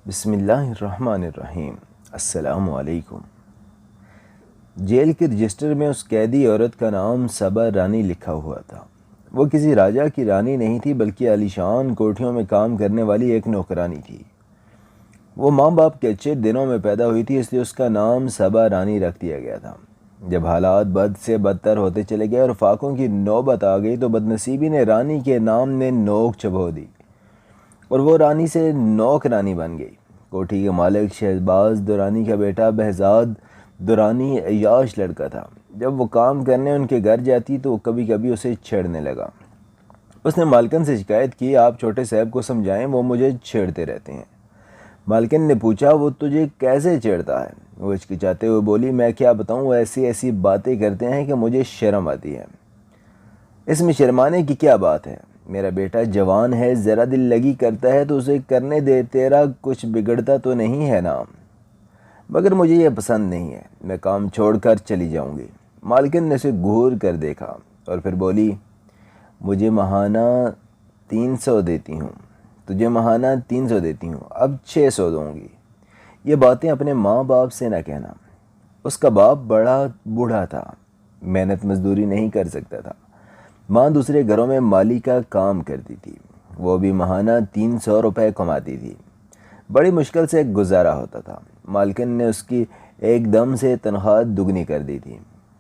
بسم اللہ الرحمن الرحیم۔ السلام علیکم۔ جیل کے رجسٹر میں اس قیدی عورت کا نام صبا رانی لکھا ہوا تھا۔ وہ کسی راجا کی رانی نہیں تھی بلکہ عالیشان کوٹھیوں میں کام کرنے والی ایک نوکرانی تھی۔ وہ ماں باپ کے اچھے دنوں میں پیدا ہوئی تھی، اس لیے اس کا نام صبا رانی رکھ دیا گیا تھا۔ جب حالات بد سے بدتر ہوتے چلے گئے اور فاقوں کی نوبت آ گئی تو بدنصیبی نے رانی کے نام نے نوک چبھو دی اور وہ رانی سے نوک رانی بن گئی۔ کوٹھی کے مالک شہباز درانی کا بیٹا بہزاد درانی عیاش لڑکا تھا۔ جب وہ کام کرنے ان کے گھر جاتی تو وہ کبھی کبھی اسے چھیڑنے لگا۔ اس نے مالکن سے شکایت کی، آپ چھوٹے صاحب کو سمجھائیں، وہ مجھے چھیڑتے رہتے ہیں۔ مالکن نے پوچھا، وہ تجھے کیسے چھیڑتا ہے؟ وہ ہچکچاتے ہوئے بولی، میں کیا بتاؤں، وہ ایسی باتیں کرتے ہیں کہ مجھے شرم آتی ہے۔ اس میں شرمانے کی کیا بات ہے؟ میرا بیٹا جوان ہے، ذرا دل لگی کرتا ہے تو اسے کرنے دے، تیرا کچھ بگڑتا تو نہیں ہے نا؟ مگر مجھے یہ پسند نہیں ہے، میں کام چھوڑ کر چلی جاؤں گی۔ مالکن نے اسے گھور کر دیکھا اور پھر بولی، مجھے ماہانہ 300 دیتی ہوں، تجھے ماہانہ 300 دیتی ہوں، اب 600 دوں گی۔ یہ باتیں اپنے ماں باپ سے نہ کہنا۔ اس کا باپ بڑا بوڑھا تھا، محنت مزدوری نہیں کر سکتا تھا۔ ماں دوسرے گھروں میں مالی کا کام کرتی تھی، وہ بھی ماہانہ 300 روپے کماتی تھی۔ بڑی مشکل سے گزارا ہوتا تھا۔ مالکن نے اس کی ایک دم سے تنخواہ دگنی کر دی تھی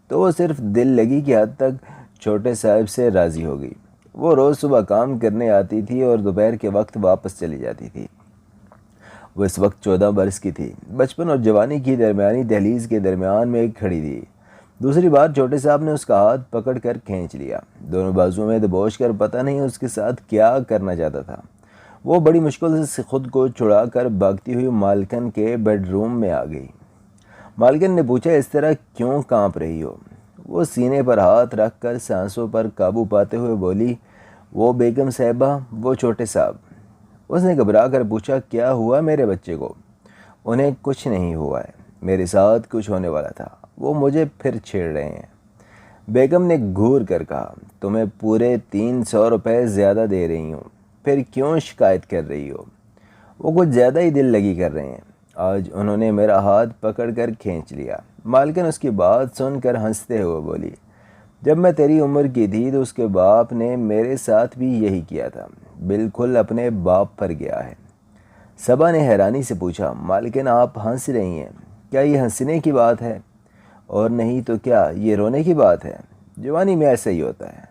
تو وہ صرف دل لگی کی حد تک چھوٹے صاحب سے راضی ہو گئی۔ وہ روز صبح کام کرنے آتی تھی اور دوپہر کے وقت واپس چلی جاتی تھی۔ وہ اس وقت 14 برس کی تھی، بچپن اور جوانی کی درمیانی دہلیز کے درمیان میں کھڑی تھی۔ دوسری بار چھوٹے صاحب نے اس کا ہاتھ پکڑ کر کھینچ لیا، دونوں بازوؤں میں دبوچ کر پتہ نہیں اس کے ساتھ کیا کرنا چاہتا تھا۔ وہ بڑی مشکل سے خود کو چھڑا کر بھاگتی ہوئی مالکن کے بیڈ روم میں آ گئی۔ مالکن نے پوچھا، اس طرح کیوں کانپ رہی ہو؟ وہ سینے پر ہاتھ رکھ کر سانسوں پر قابو پاتے ہوئے بولی، وہ بیگم صاحبہ، وہ چھوٹے صاحب۔ اس نے گھبرا کر پوچھا، کیا ہوا میرے بچے کو؟ انہیں کچھ نہیں ہوا ہے، میرے ساتھ کچھ ہونے والا تھا، وہ مجھے پھر چھیڑ رہے ہیں۔ بیگم نے گھور کر کہا، تمہیں پورے 300 روپے زیادہ دے رہی ہوں، پھر کیوں شکایت کر رہی ہو؟ وہ کچھ زیادہ ہی دل لگی کر رہے ہیں۔ آج انہوں نے میرا ہاتھ پکڑ کر کھینچ لیا۔ مالکن اس کی بات سن کر ہنستے ہوئے بولی، جب میں تیری عمر کی تھی تو اس کے باپ نے میرے ساتھ بھی یہی کیا تھا، بالکل اپنے باپ پر گیا ہے۔ صبا نے حیرانی سے پوچھا، مالکن آپ ہنس رہی ہیں، کیا یہ ہنسنے کی بات ہے؟ اور نہیں تو کیا یہ رونے کی بات ہے؟ جوانی میں ایسا ہی ہوتا ہے۔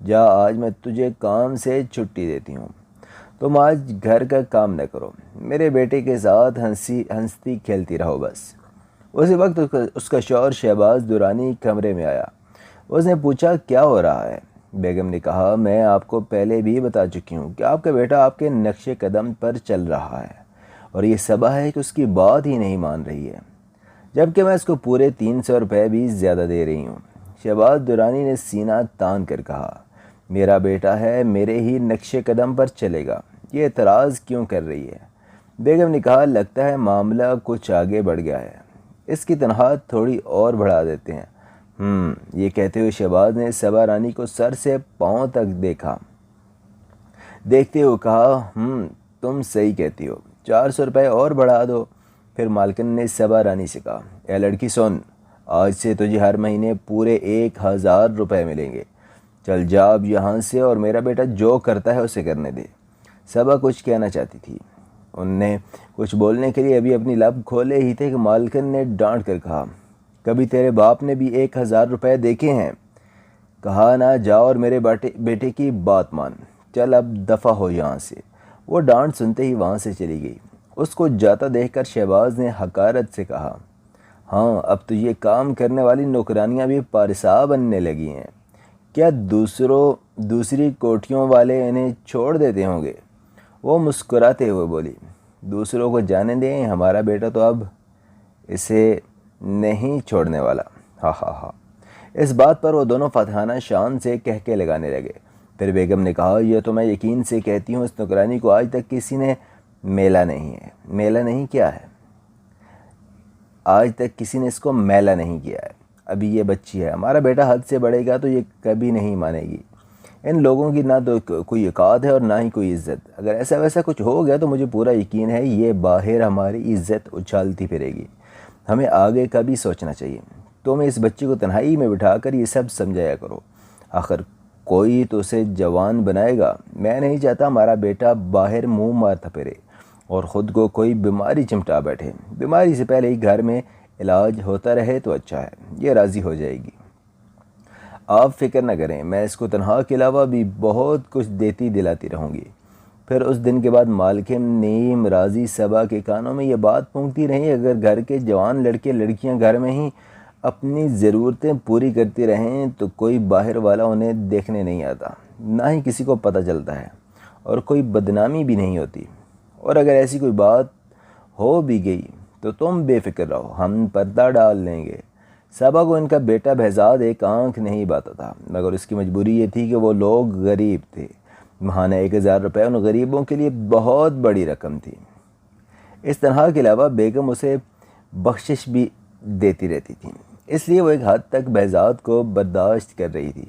جا، آج میں تجھے کام سے چھٹی دیتی ہوں، تم آج گھر کا کام نہ کرو، میرے بیٹے کے ساتھ ہنستی کھیلتی رہو بس۔ اسی وقت اس کا شوہر شہباز درانی کمرے میں آیا۔ اس نے پوچھا، کیا ہو رہا ہے؟ بیگم نے کہا، میں آپ کو پہلے بھی بتا چکی ہوں کہ آپ کا بیٹا آپ کے نقش قدم پر چل رہا ہے اور یہ صبا ہے کہ اس کی بات ہی نہیں مان رہی ہے، جبکہ میں اس کو پورے 300 روپے بھی زیادہ دے رہی ہوں۔ شہباز درانی نے سینہ تان کر کہا، میرا بیٹا ہے، میرے ہی نقش قدم پر چلے گا، یہ اعتراض کیوں کر رہی ہے؟ بیگم نے کہا، لگتا ہے معاملہ کچھ آگے بڑھ گیا ہے، اس کی تنخواہ تھوڑی اور بڑھا دیتے ہیں۔ یہ کہتے ہوئے شہباز نے صبا رانی کو سر سے پاؤں تک دیکھتے ہوئے کہا، تم صحیح کہتی ہو، 400 روپے اور بڑھا دو۔ پھر مالکن نے صبا رانی سے کہا، اے لڑکی سن، آج سے تجھے ہر مہینے پورے 1000 روپے ملیں گے، چل جا اب یہاں سے اور میرا بیٹا جو کرتا ہے اسے کرنے دے۔ صبا کچھ کہنا چاہتی تھی، انہیں کچھ بولنے کے لیے ابھی اپنی لب کھولے ہی تھے کہ مالکن نے ڈانٹ کر کہا، کبھی تیرے باپ نے بھی 1000 روپے دیکھے ہیں؟ کہا نہ، جا اور میرے بیٹے کی بات مان، چل اب دفع ہو یہاں سے۔ وہ ڈانٹ سنتے ہی وہاں سے چلی گئی۔ اس کو جاتا دیکھ کر شہباز نے حقارت سے کہا، ہاں اب تو یہ کام کرنے والی نوکرانیاں بھی پارسا بننے لگی ہیں، کیا دوسری کوٹھیوں والے انہیں چھوڑ دیتے ہوں گے؟ وہ مسکراتے ہوئے بولی، دوسروں کو جانے دیں، ہمارا بیٹا تو اب اسے نہیں چھوڑنے والا، ہاں ہاں ہاں۔ اس بات پر وہ دونوں فاتحانہ شان سے کہکے لگانے لگے۔ پھر بیگم نے کہا، یہ تو میں یقین سے کہتی ہوں، اس نوکرانی کو آج تک کسی نے میلا نہیں ہے۔ میلا نہیں کیا ہے؟ آج تک کسی نے اس کو میلا نہیں کیا ہے۔ ابھی یہ بچی ہے، ہمارا بیٹا حد سے بڑھے گا تو یہ کبھی نہیں مانے گی۔ ان لوگوں کی نہ تو کوئی اوقات ہے اور نہ ہی کوئی عزت۔ اگر ایسا ویسا کچھ ہو گیا تو مجھے پورا یقین ہے یہ باہر ہماری عزت اچھالتی پھرے گی۔ ہمیں آگے کا بھی سوچنا چاہیے۔ تم اس بچے کو تنہائی میں بٹھا کر یہ سب سمجھایا کرو، آخر کوئی تو اسے جوان بنائے گا۔ میں نہیں چاہتا ہمارا بیٹا باہر منہ مارتا پھرے اور خود کو کوئی بیماری چمٹا بیٹھے۔ بیماری سے پہلے ہی گھر میں علاج ہوتا رہے تو اچھا ہے، یہ راضی ہو جائے گی۔ آپ فکر نہ کریں، میں اس کو تنہا کے علاوہ بھی بہت کچھ دیتی دلاتی رہوں گی۔ پھر اس دن کے بعد مالکم نیم راضی صبا کے کانوں میں یہ بات پہنچتی رہی، اگر گھر کے جوان لڑکے لڑکیاں گھر میں ہی اپنی ضرورتیں پوری کرتی رہیں تو کوئی باہر والا انہیں دیکھنے نہیں آتا، نہ ہی کسی کو پتہ چلتا ہے، اور کوئی بدنامی بھی نہیں ہوتی۔ اور اگر ایسی کوئی بات ہو بھی گئی تو تم بے فکر رہو، ہم پردہ ڈال لیں گے۔ صبا کو ان کا بیٹا بہزاد ایک آنکھ نہیں باتا تھا، مگر اس کی مجبوری یہ تھی کہ وہ لوگ غریب تھے۔ ماہانہ 1000 روپے ان غریبوں کے لیے بہت بڑی رقم تھی۔ اس طرح کے علاوہ بیگم اسے بخشش بھی دیتی رہتی تھی، اس لیے وہ ایک حد تک بہزاد کو برداشت کر رہی تھی۔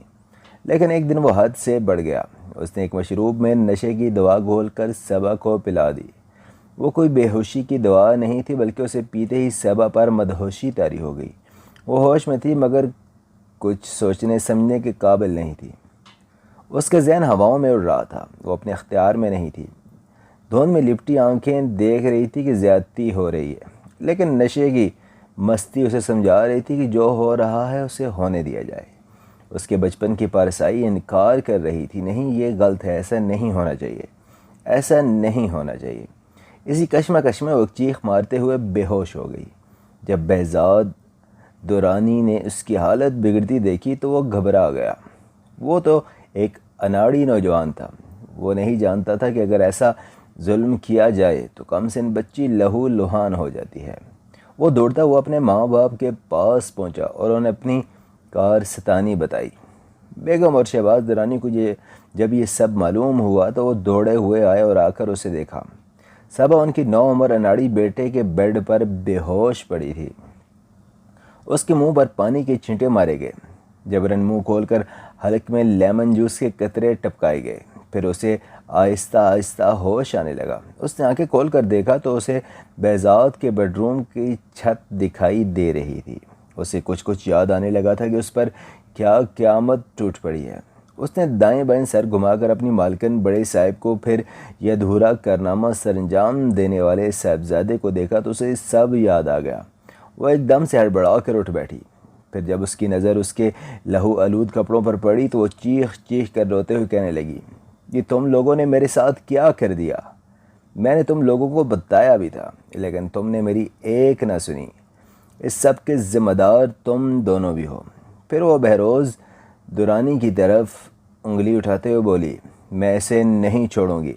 لیکن ایک دن وہ حد سے بڑھ گیا۔ اس نے ایک مشروب میں نشے کی دوا گھول کر صبا کو پلا دی۔ وہ کوئی بے ہوشی کی دوا نہیں تھی، بلکہ اسے پیتے ہی صبا پر مدہوشی طاری ہو گئی۔ وہ ہوش میں تھی مگر کچھ سوچنے سمجھنے کے قابل نہیں تھی۔ اس کا ذہن ہواؤں میں اڑ رہا تھا، وہ اپنے اختیار میں نہیں تھی۔ دھند میں لپٹی آنکھیں دیکھ رہی تھی کہ زیادتی ہو رہی ہے، لیکن نشے کی مستی اسے سمجھا رہی تھی کہ جو ہو رہا ہے اسے ہونے دیا جائے۔ اس کے بچپن کی پارسائی انکار کر رہی تھی، نہیں یہ غلط ہے، ایسا نہیں ہونا چاہیے، ایسا نہیں ہونا چاہیے۔ اسی کشمکش میں وہ چیخ مارتے ہوئے بے ہوش ہو گئی۔ جب بہزاد دورانی نے اس کی حالت بگڑتی دیکھی تو وہ گھبرا گیا۔ وہ تو ایک اناڑی نوجوان تھا، وہ نہیں جانتا تھا کہ اگر ایسا ظلم کیا جائے تو کم سن بچی لہو لہان ہو جاتی ہے۔ وہ دوڑتا ہوا اپنے ماں باپ کے پاس پہنچا اور انہیں اپنی کارستانی بتائی۔ بیگم اور شہباز درانی کو جب یہ سب معلوم ہوا تو وہ دوڑے ہوئے آئے اور آ کر اسے دیکھا۔ صبا ان کی نوعمر اناڑی بیٹے کے بیڈ پر بے ہوش پڑی تھی۔ اس کے منہ پر پانی کے چھینٹے مارے گئے، جبراً منہ کھول کر حلق میں لیمن جوس کے قطرے ٹپکائے گئے۔ پھر اسے آہستہ آہستہ ہوش آنے لگا۔ اس نے آنکھیں کھول کر دیکھا تو اسے بہزاد کے بیڈ روم کی چھت دکھائی دے رہی تھی۔ اسے کچھ یاد آنے لگا تھا کہ اس پر کیا قیامت ٹوٹ پڑی ہے۔ اس نے دائیں بائیں سر گھما کر اپنی مالکن بڑے صاحب کو، پھر یہ ادھورا کارنامہ سر انجام دینے والے صاحبزادے کو دیکھا تو اسے سب یاد آ گیا۔ وہ ایک دم سے ہڑبڑا کر اٹھ بیٹھی۔ پھر جب اس کی نظر اس کے لہو آلود کپڑوں پر پڑی تو وہ چیخ چیخ کر روتے ہوئے کہنے لگی، یہ تم لوگوں نے میرے ساتھ کیا کر دیا؟ میں نے تم لوگوں کو بتایا بھی تھا، لیکن تم نے میری ایک نہ سنی۔ اس سب کے ذمہ دار تم دونوں بھی ہو۔ پھر وہ بہروز دورانی کی طرف انگلی اٹھاتے ہوئے بولی، میں اسے نہیں چھوڑوں گی،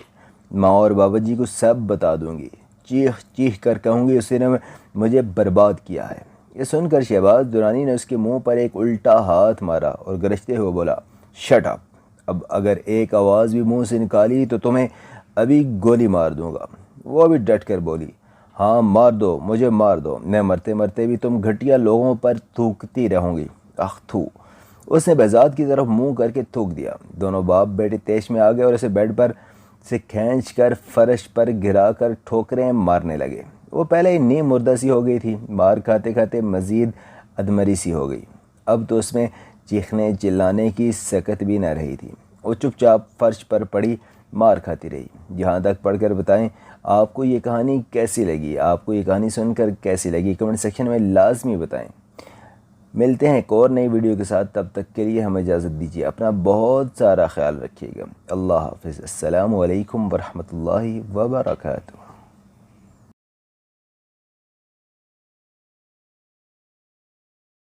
ماں اور بابا جی کو سب بتا دوں گی، چیخ چیخ کر کہوں گی اسی نے مجھے برباد کیا ہے۔ یہ سن کر شہباز دورانی نے اس کے منہ پر ایک الٹا ہاتھ مارا اور گرجتے ہوئے بولا، شٹ اپ، اب اگر ایک آواز بھی منہ سے نکالی تو تمہیں ابھی گولی مار دوں گا۔ وہ بھی ڈٹ کر بولی، ہاں مار دو، مجھے مار دو، میں مرتے مرتے بھی تم گھٹیا لوگوں پر تھوکتی رہوں گی، اخ تھو۔ اس نے بہزاد کی طرف منہ کر کے تھوک دیا۔ دونوں باپ بیٹے تیش میں آ گئے اور اسے بیڈ پر سے کھینچ کر فرش پر گرا کر ٹھوکریں مارنے لگے۔ وہ پہلے ہی نیم مردہ سی ہو گئی تھی، مار کھاتے کھاتے مزید ادمری سی ہو گئی۔ اب تو اس میں چیخنے چلانے کی سکت بھی نہ رہی تھی۔ وہ چپ چاپ فرش پر پڑی مار کھاتی رہی۔ یہاں تک پڑھ کر بتائیں آپ کو یہ کہانی کیسی لگی، آپ کو یہ کہانی سن کر کیسی لگی، کمنٹ سیکشن میں لازمی بتائیں۔ ملتے ہیں ایک اور نئی ویڈیو کے ساتھ، تب تک کے لیے ہمیں اجازت دیجیے، اپنا بہت سارا خیال رکھیے گا۔ اللہ حافظ، السلام علیکم ورحمۃ اللہ وبرکاتہ۔